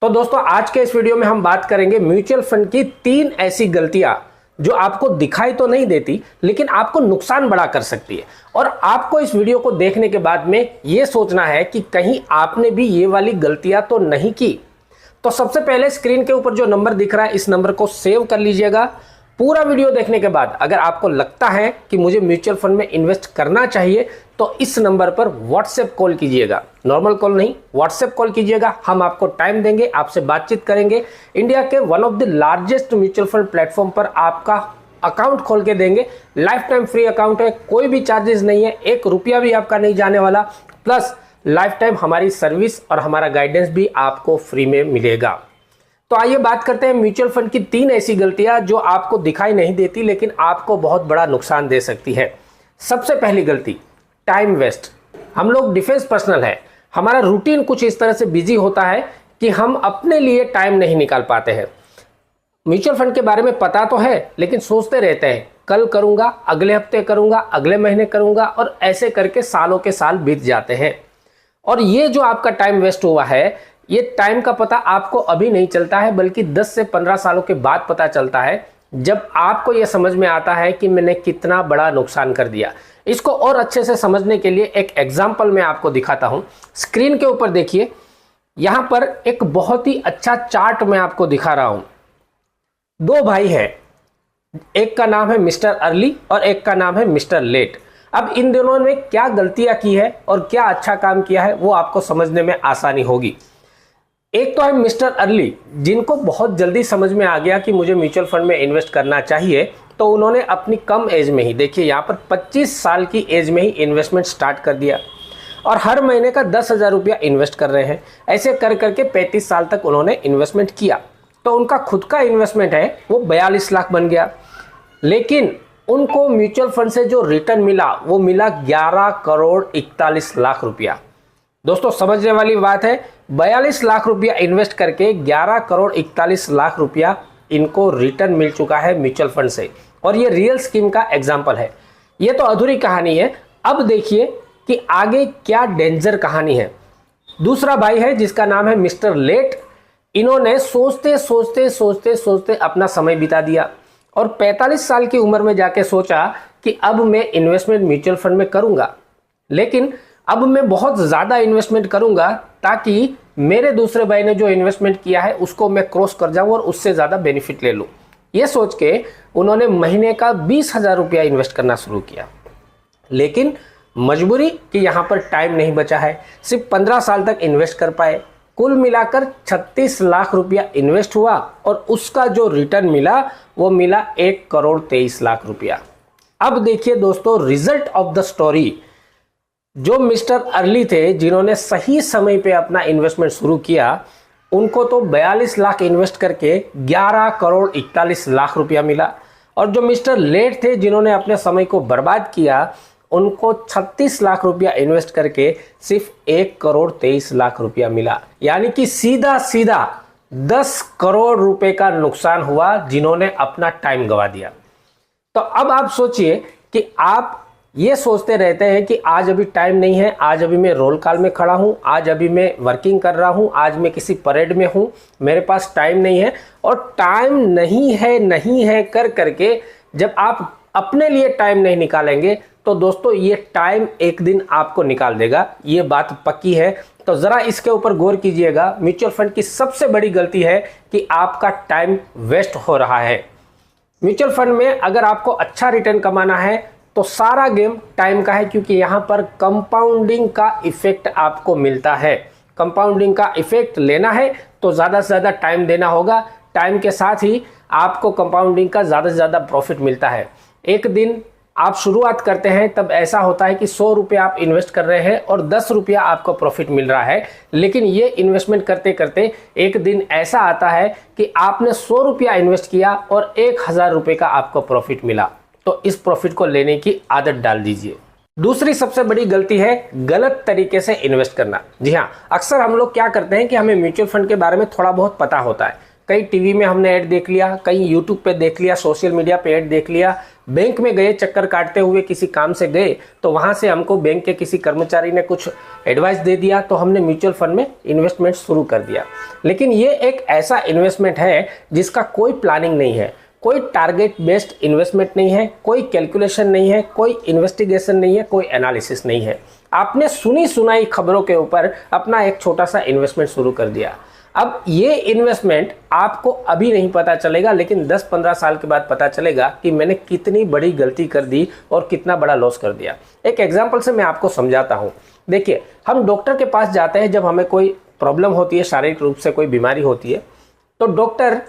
तो दोस्तों आज के इस वीडियो में हम बात करेंगे म्यूचुअल फंड की 3 ऐसी गलतियां जो आपको दिखाई तो नहीं देती लेकिन आपको नुकसान बड़ा कर सकती है। और आपको इस वीडियो को देखने के बाद में यह सोचना है कि कहीं आपने भी ये वाली गलतियां तो नहीं की। तो सबसे पहले स्क्रीन के ऊपर जो नंबर दिख रहा है इस नंबर को सेव कर लीजिएगा। पूरा वीडियो देखने के बाद अगर आपको लगता है कि मुझे म्यूचुअल फंड में इन्वेस्ट करना चाहिए तो इस नंबर पर व्हाट्सएप कॉल कीजिएगा। नॉर्मल कॉल नहीं, व्हाट्सएप कॉल कीजिएगा। हम आपको टाइम देंगे, आपसे बातचीत करेंगे। इंडिया के one of the largest mutual fund platform पर आपका अकाउंट खोल के देंगे। लाइफ टाइम फ्री अकाउंट है, कोई भी चार्जेस नहीं है, 1 रुपया भी आपका नहीं जाने वाला। प्लस लाइफ टाइम हमारी सर्विस और हमारा गाइडेंस भी आपको फ्री में मिलेगा। तो आइए बात करते हैं म्यूचुअल फंड की 3 ऐसी गलतियां जो आपको दिखाई नहीं देती लेकिन आपको बहुत बड़ा नुकसान दे सकती है। सबसे पहली गलती, टाइम वेस्ट। हम लोग डिफेंस पर्सनल है, हमारा रूटीन कुछ इस तरह से बिजी होता है कि हम अपने लिए टाइम नहीं निकाल पाते हैं। म्यूचुअल फंड के बारे में पता तो है लेकिन सोचते रहते हैं कल करूंगा, अगले हफ्ते करूंगा, अगले महीने करूंगा, और ऐसे करके सालों के साल बीत जाते हैं। और ये जो आपका टाइम वेस्ट हुआ है, ये टाइम का पता आपको अभी नहीं चलता है बल्कि 10 से 15 सालों के बाद पता चलता है, जब आपको यह समझ में आता है कि मैंने कितना बड़ा नुकसान कर दिया। इसको और अच्छे से समझने के लिए एक एग्जाम्पल मैं आपको दिखाता हूं। स्क्रीन के ऊपर देखिए, यहां पर एक बहुत ही अच्छा चार्ट मैं आपको दिखा रहा हूं। 2 भाई हैं, एक का नाम है मिस्टर अर्ली और एक का नाम है मिस्टर लेट। अब इन दोनों ने क्या गलतियां की है और क्या अच्छा काम किया है वो आपको समझने में आसानी होगी। एक तो है मिस्टर अर्ली, जिनको बहुत जल्दी समझ में आ गया कि मुझे म्यूचुअल फंड में इन्वेस्ट करना चाहिए, तो उन्होंने अपनी कम एज में ही, देखिए यहाँ पर 25 साल की एज में ही इन्वेस्टमेंट स्टार्ट कर दिया और हर महीने का 10,000 रुपया इन्वेस्ट कर रहे हैं। ऐसे कर करके 35 साल तक उन्होंने इन्वेस्टमेंट किया तो उनका खुद का इन्वेस्टमेंट है वो 42 लाख बन गया। लेकिन उनको म्यूचुअल फंड से जो रिटर्न मिला वो मिला 11 करोड़ 41 लाख रुपया। दोस्तों समझने वाली बात है, 42 लाख रुपया इन्वेस्ट करके 11 करोड़ 41 लाख रुपया इनको रिटर्न मिल चुका है म्यूचुअल फंड से। और ये रियल स्कीम का एग्जांपल है। ये तो अधूरी कहानी है, अब देखिए कि आगे क्या डेंजर कहानी है। दूसरा भाई है जिसका नाम है मिस्टर लेट। इन्होंने सोचते सोचते सोचते सोचते अपना समय बिता दिया और 45 साल की उम्र में जाके सोचा कि अब मैं इन्वेस्टमेंट म्यूचुअल फंड में करूंगा, लेकिन अब मैं बहुत ज़्यादा इन्वेस्टमेंट करूंगा ताकि मेरे दूसरे भाई ने जो इन्वेस्टमेंट किया है उसको मैं क्रॉस कर जाऊं और उससे ज़्यादा बेनिफिट ले लूं। ये सोच के उन्होंने महीने का 20,000 रुपया इन्वेस्ट करना शुरू किया। लेकिन मजबूरी कि यहाँ पर टाइम नहीं बचा है, सिर्फ 15 साल तक इन्वेस्ट कर पाए। कुल मिलाकर 36 लाख रुपया इन्वेस्ट हुआ और उसका जो रिटर्न मिला वो मिला 1 करोड़ 23 लाख रुपया। अब देखिए दोस्तों, रिजल्ट ऑफ द स्टोरी। जो मिस्टर अर्ली थे जिन्होंने सही समय पे अपना इन्वेस्टमेंट शुरू किया, उनको तो 42 लाख इन्वेस्ट करके 11 करोड़ 41 लाख रुपया मिला। और जो मिस्टर लेट थे जिन्होंने अपने समय को बर्बाद किया, उनको 36 लाख रुपया इन्वेस्ट करके सिर्फ 1 करोड़ 23 लाख रुपया मिला। यानी कि सीधा सीधा 10 करोड़ रुपए का नुकसान हुआ जिन्होंने अपना टाइम गवा दिया। तो अब आप सोचिए कि आप ये सोचते रहते हैं कि आज अभी टाइम नहीं है, आज अभी मैं रोल कॉल में खड़ा हूं, आज अभी मैं वर्किंग कर रहा हूं, आज मैं किसी परेड में हूं, मेरे पास टाइम नहीं है। और टाइम नहीं है कर करके जब आप अपने लिए टाइम नहीं निकालेंगे तो दोस्तों ये टाइम एक दिन आपको निकाल देगा, ये बात पक्की है। तो जरा इसके ऊपर गौर कीजिएगा। म्यूचुअल फंड की सबसे बड़ी गलती है कि आपका टाइम वेस्ट हो रहा है। म्यूचुअल फंड में अगर आपको अच्छा रिटर्न कमाना है तो सारा गेम टाइम का है, क्योंकि यहाँ पर कंपाउंडिंग का इफेक्ट आपको मिलता है। कंपाउंडिंग का इफेक्ट लेना है तो ज़्यादा से ज़्यादा टाइम देना होगा। टाइम के साथ ही आपको कंपाउंडिंग का ज़्यादा से ज़्यादा प्रॉफिट मिलता है। एक दिन आप शुरुआत करते हैं तब ऐसा होता है कि 100 रुपया आप इन्वेस्ट कर रहे हैं और 10 रुपया आपको प्रॉफिट मिल रहा है। लेकिन ये इन्वेस्टमेंट करते करते एक दिन ऐसा आता है कि आपने 100 रुपया इन्वेस्ट किया और 1,000 रुपये का आपको प्रॉफिट मिला। तो इस प्रॉफिट को लेने की आदत डाल दीजिए। दूसरी सबसे बड़ी गलती है गलत तरीके से इन्वेस्ट करना। जी हाँ, अक्सर हम लोग क्या करते हैं कि हमें म्यूचुअल फंड के बारे में थोड़ा बहुत पता होता है, कहीं टीवी में हमने ऐड देख लिया, कहीं यूट्यूब पे देख लिया, सोशल मीडिया पे ऐड देख लिया, बैंक में गए चक्कर काटते हुए किसी काम से गए तो वहां से हमको बैंक के किसी कर्मचारी ने कुछ एडवाइस दे दिया तो हमने म्यूचुअल फंड में इन्वेस्टमेंट शुरू कर दिया। लेकिन ये एक ऐसा इन्वेस्टमेंट है जिसका कोई प्लानिंग नहीं है, कोई टारगेट बेस्ड इन्वेस्टमेंट नहीं है, कोई कैलकुलेशन नहीं है, कोई इन्वेस्टिगेशन नहीं है, कोई एनालिसिस नहीं है। आपने सुनी सुनाई खबरों के ऊपर अपना एक छोटा सा इन्वेस्टमेंट शुरू कर दिया। अब ये इन्वेस्टमेंट आपको अभी नहीं पता चलेगा, लेकिन 10-15 साल के बाद पता चलेगा कि मैंने कितनी बड़ी गलती कर दी और कितना बड़ा लॉस कर दिया। एक एग्जांपल से मैं आपको समझाता हूँ। देखिए, हम डॉक्टर के पास जाते हैं जब हमें कोई प्रॉब्लम होती है, शारीरिक रूप से कोई बीमारी होती है, तो डॉक्टर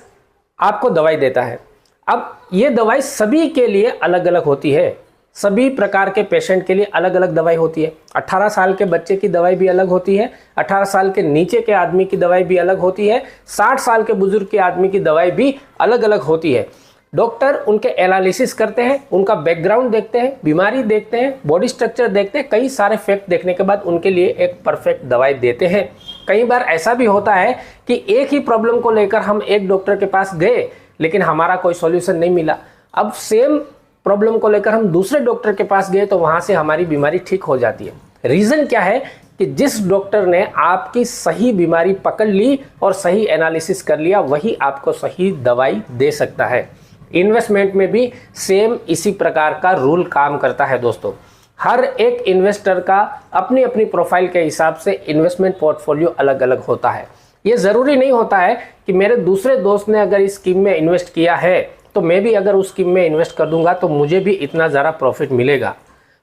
आपको दवाई देता है। अब ये दवाई सभी के लिए अलग अलग होती है, सभी प्रकार के पेशेंट के लिए अलग अलग दवाई होती है। 18 साल के बच्चे की दवाई भी अलग होती है, 18 साल के नीचे के आदमी की दवाई भी अलग होती है, 60 साल के बुजुर्ग के आदमी की दवाई भी अलग अलग होती है। डॉक्टर उनके एनालिसिस करते हैं, उनका बैकग्राउंड देखते हैं, बीमारी देखते हैं, बॉडी स्ट्रक्चर देखते हैं, कई सारे फैक्ट देखने के बाद उनके लिए एक परफेक्ट दवाई देते हैं। कई बार ऐसा भी होता है कि एक ही प्रॉब्लम को लेकर हम एक डॉक्टर के पास गए लेकिन हमारा कोई सॉल्यूशन नहीं मिला। अब सेम प्रॉब्लम को लेकर हम दूसरे डॉक्टर के पास गए तो वहां से हमारी बीमारी ठीक हो जाती है। रीजन क्या है कि जिस डॉक्टर ने आपकी सही बीमारी पकड़ ली और सही एनालिसिस कर लिया, वही आपको सही दवाई दे सकता है। इन्वेस्टमेंट में भी सेम इसी प्रकार का रूल काम करता है दोस्तों। हर एक इन्वेस्टर का अपनी अपनी प्रोफाइल के हिसाब से इन्वेस्टमेंट पोर्टफोलियो अलग अलग होता है। ये ज़रूरी नहीं होता है कि मेरे दूसरे दोस्त ने अगर इस स्कीम में इन्वेस्ट किया है तो मैं भी अगर उस स्कीम में इन्वेस्ट कर दूंगा तो मुझे भी इतना ज़्यादा प्रॉफिट मिलेगा।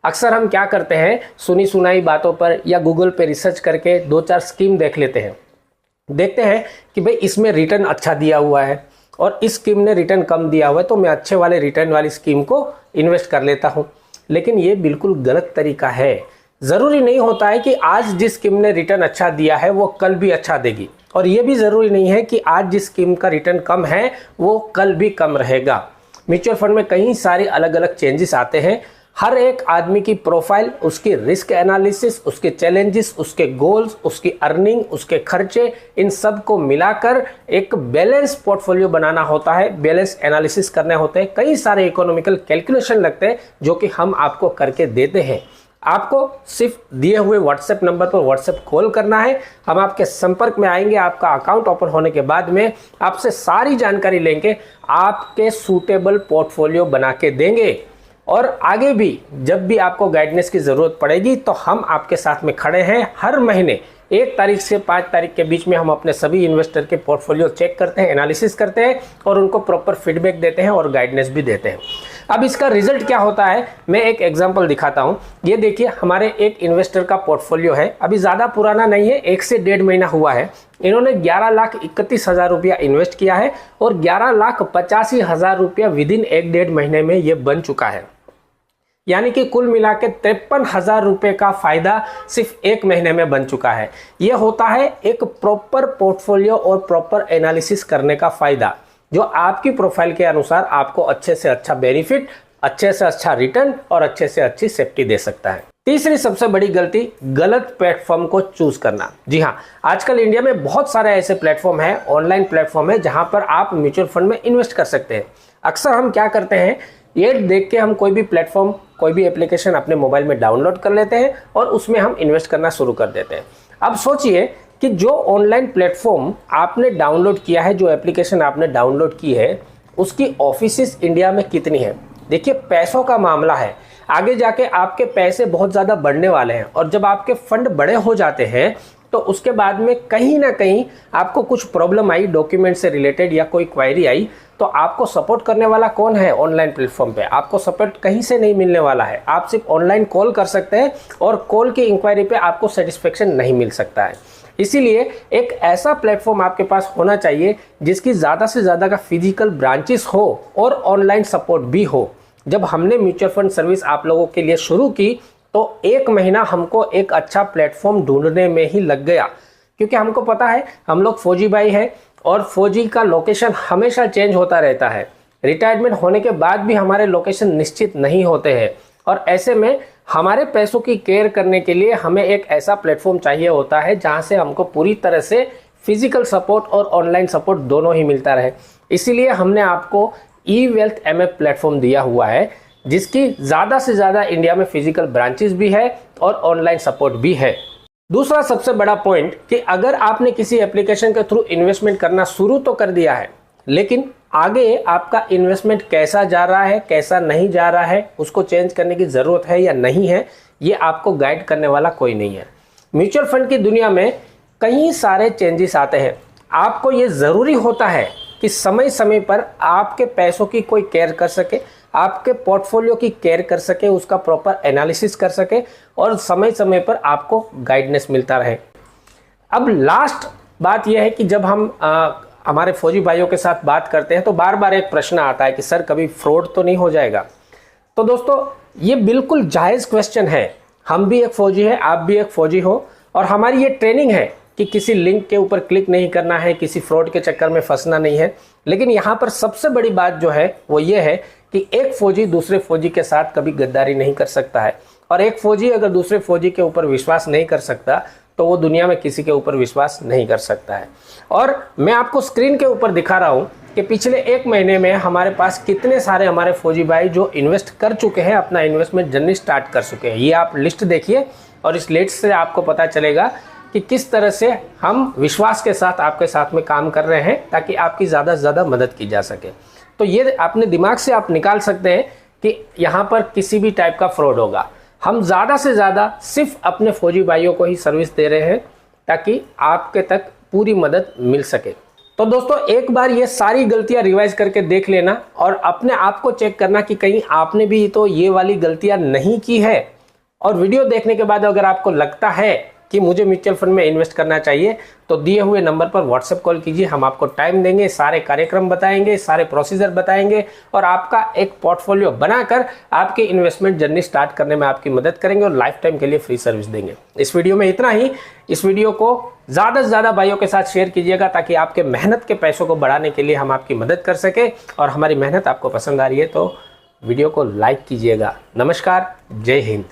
अक्सर हम क्या करते हैं, सुनी सुनाई बातों पर या गूगल पे रिसर्च करके 2-4 स्कीम देख लेते हैं, देखते हैं कि भाई इसमें रिटर्न अच्छा दिया हुआ है और इस स्कीम ने रिटर्न कम दिया हुआ है तो मैं अच्छे वाले रिटर्न वाली स्कीम को इन्वेस्ट कर लेता हूँ। लेकिन ये बिल्कुल गलत तरीका है। ज़रूरी नहीं होता है कि आज जिस स्कीम ने रिटर्न अच्छा दिया है वो कल भी अच्छा देगी, और ये भी ज़रूरी नहीं है कि आज जिस स्कीम का रिटर्न कम है वो कल भी कम रहेगा। म्यूचुअल फंड में कई सारे अलग अलग चेंजेस आते हैं। हर एक आदमी की प्रोफाइल, उसकी रिस्क एनालिसिस, उसके चैलेंजेस, उसके गोल्स, उसकी अर्निंग, उसके खर्चे, इन सब को मिलाकर एक बैलेंस पोर्टफोलियो बनाना होता है, बैलेंस एनालिसिस करने होते हैं। कई सारे इकोनॉमिकल कैलकुलेशन लगते हैं जो कि हम आपको करके देते हैं। आपको सिर्फ दिए हुए व्हाट्सएप नंबर पर व्हाट्सएप कॉल करना है, हम आपके संपर्क में आएंगे। आपका अकाउंट ओपन होने के बाद में आपसे सारी जानकारी लेंगे, आपके सूटेबल पोर्टफोलियो बना के देंगे, और आगे भी जब भी आपको गाइडेंस की ज़रूरत पड़ेगी तो हम आपके साथ में खड़े हैं। हर महीने 1 तारीख से 5 तारीख के बीच में हम अपने सभी इन्वेस्टर के पोर्टफोलियो चेक करते हैं, एनालिसिस करते हैं और उनको प्रॉपर फीडबैक देते हैं और गाइडेंस भी देते हैं। अब इसका रिजल्ट क्या होता है, मैं एक एग्जांपल दिखाता हूं। ये देखिए, हमारे एक इन्वेस्टर का पोर्टफोलियो है, अभी ज़्यादा पुराना नहीं है, 1 से 1.5 महीना हुआ है। इन्होंने 11,31,000 रुपया इन्वेस्ट किया है और 11,85,000 रुपया विदिन 1-1.5 महीने में ये बन चुका है। यानी कि कुल मिला के 53,000 रुपये का फायदा सिर्फ 1 महीने में बन चुका है। ये होता है एक प्रॉपर पोर्टफोलियो और प्रॉपर एनालिसिस करने का फायदा, जो आपकी प्रोफाइल के अनुसार आपको अच्छे से अच्छा बेनिफिट, अच्छे से अच्छा रिटर्न और अच्छे से अच्छी सेफ्टी दे सकता है। तीसरी सबसे बड़ी गलती, गलत प्लेटफॉर्म को चूज करना। जी हाँ, आजकल इंडिया में बहुत सारे ऐसे प्लेटफॉर्म हैं, ऑनलाइन प्लेटफॉर्म है, जहां पर आप म्यूचुअल फंड में इन्वेस्ट कर सकते हैं। अक्सर हम क्या करते हैं, ये देख के हम कोई भी प्लेटफॉर्म, कोई भी एप्लीकेशन अपने मोबाइल में डाउनलोड कर लेते हैं और उसमें हम इन्वेस्ट करना शुरू कर देते हैं। अब सोचिए कि जो ऑनलाइन प्लेटफॉर्म आपने डाउनलोड किया है, जो एप्लीकेशन आपने डाउनलोड की है, उसकी ऑफिसेस इंडिया में कितनी है। देखिए, पैसों का मामला है, आगे जाके आपके पैसे बहुत ज़्यादा बढ़ने वाले हैं, और जब आपके फंड बड़े हो जाते हैं तो उसके बाद में कहीं ना कहीं आपको कुछ प्रॉब्लम आई, डॉक्यूमेंट से रिलेटेड या कोई क्वायरी आई, तो आपको सपोर्ट करने वाला कौन है ऑनलाइन प्लेटफॉर्म पे? आपको सपोर्ट कहीं से नहीं मिलने वाला है। आप सिर्फ ऑनलाइन कॉल कर सकते हैं और कॉल की इंक्वायरी पे आपको सेटिस्फेक्शन नहीं मिल सकता है। इसीलिए एक ऐसा प्लेटफॉर्म आपके पास होना चाहिए जिसकी ज़्यादा से ज़्यादा का फिजिकल ब्रांचेस हो और ऑनलाइन सपोर्ट भी हो। जब हमने म्यूचुअल फंड सर्विस आप लोगों के लिए शुरू की तो 1 महीना हमको एक अच्छा प्लेटफॉर्म ढूंढने में ही लग गया, क्योंकि हमको पता है हम लोग फौजी भाई हैं और फौजी का लोकेशन हमेशा चेंज होता रहता है। रिटायरमेंट होने के बाद भी हमारे लोकेशन निश्चित नहीं होते हैं, और ऐसे में हमारे पैसों की केयर करने के लिए हमें एक ऐसा प्लेटफॉर्म चाहिए होता है जहां से हमको पूरी तरह से फिजिकल सपोर्ट और ऑनलाइन सपोर्ट दोनों ही मिलता रहे। इसीलिए हमने आपको ई-वेल्थ एमएफ प्लेटफॉर्म दिया हुआ है, जिसकी ज़्यादा से ज़्यादा इंडिया में फिजिकल ब्रांचेस भी है और ऑनलाइन सपोर्ट भी है। दूसरा सबसे बड़ा पॉइंट कि अगर आपने किसी एप्लीकेशन के थ्रू इन्वेस्टमेंट करना शुरू तो कर दिया है, लेकिन आगे आपका इन्वेस्टमेंट कैसा जा रहा है, कैसा नहीं जा रहा है, उसको चेंज करने की ज़रूरत है या नहीं है, ये आपको गाइड करने वाला कोई नहीं है। म्यूचुअल फंड की दुनिया में कई सारे चेंजेस आते हैं। आपको ये ज़रूरी होता है कि समय समय पर आपके पैसों की कोई केयर कर सके, आपके पोर्टफोलियो की केयर कर सके, उसका प्रॉपर एनालिसिस कर सके और समय समय पर आपको गाइडेंस मिलता रहे। अब लास्ट बात यह है कि जब हम हमारे फौजी भाइयों के साथ बात करते हैं तो बार बार एक प्रश्न आता है कि सर कभी फ्रॉड तो नहीं हो जाएगा। तो दोस्तों ये बिल्कुल जायज़ क्वेश्चन है। हम भी एक फौजी है, आप भी एक फौजी हो, और हमारी ये ट्रेनिंग है कि किसी लिंक के ऊपर क्लिक नहीं करना है, किसी फ्रॉड के चक्कर में फंसना नहीं है। लेकिन यहाँ पर सबसे बड़ी बात जो है वो ये है कि एक फौजी दूसरे फौजी के साथ कभी गद्दारी नहीं कर सकता है, और एक फौजी अगर दूसरे फौजी के ऊपर विश्वास नहीं कर सकता तो वो दुनिया में किसी के ऊपर विश्वास नहीं कर सकता है। और मैं आपको स्क्रीन के ऊपर दिखा रहा हूँ कि पिछले 1 महीने में हमारे पास कितने सारे हमारे फौजी भाई जो इन्वेस्ट कर चुके हैं, अपना इन्वेस्टमेंट जर्नी स्टार्ट कर चुके हैं। ये आप लिस्ट देखिए और इस लिस्ट से आपको पता चलेगा कि किस तरह से हम विश्वास के साथ आपके साथ में काम कर रहे हैं ताकि आपकी ज़्यादा से ज़्यादा मदद की जा सके। तो ये अपने दिमाग से आप निकाल सकते हैं कि यहाँ पर किसी भी टाइप का फ्रॉड होगा। हम ज़्यादा से ज़्यादा सिर्फ अपने फौजी भाइयों को ही सर्विस दे रहे हैं ताकि आपके तक पूरी मदद मिल सके। तो दोस्तों एक बार ये सारी गलतियां रिवाइज करके देख लेना और अपने आप को चेक करना कि कहीं आपने भी तो ये वाली गलतियां नहीं की है। और वीडियो देखने के बाद अगर आपको लगता है कि मुझे म्यूचुअल फंड में इन्वेस्ट करना चाहिए तो दिए हुए नंबर पर व्हाट्सएप कॉल कीजिए। हम आपको टाइम देंगे, सारे कार्यक्रम बताएंगे, सारे प्रोसीजर बताएंगे और आपका एक पोर्टफोलियो बनाकर आपके इन्वेस्टमेंट जर्नी स्टार्ट करने में आपकी मदद करेंगे और लाइफ टाइम के लिए फ्री सर्विस देंगे। इस वीडियो में इतना ही। इस वीडियो को ज़्यादा से ज़्यादा भाइयों के साथ शेयर कीजिएगा ताकि आपके मेहनत के पैसों को बढ़ाने के लिए हम आपकी मदद कर सके। और हमारी मेहनत आपको पसंद आ रही है तो वीडियो को लाइक कीजिएगा। नमस्कार, जय हिंद।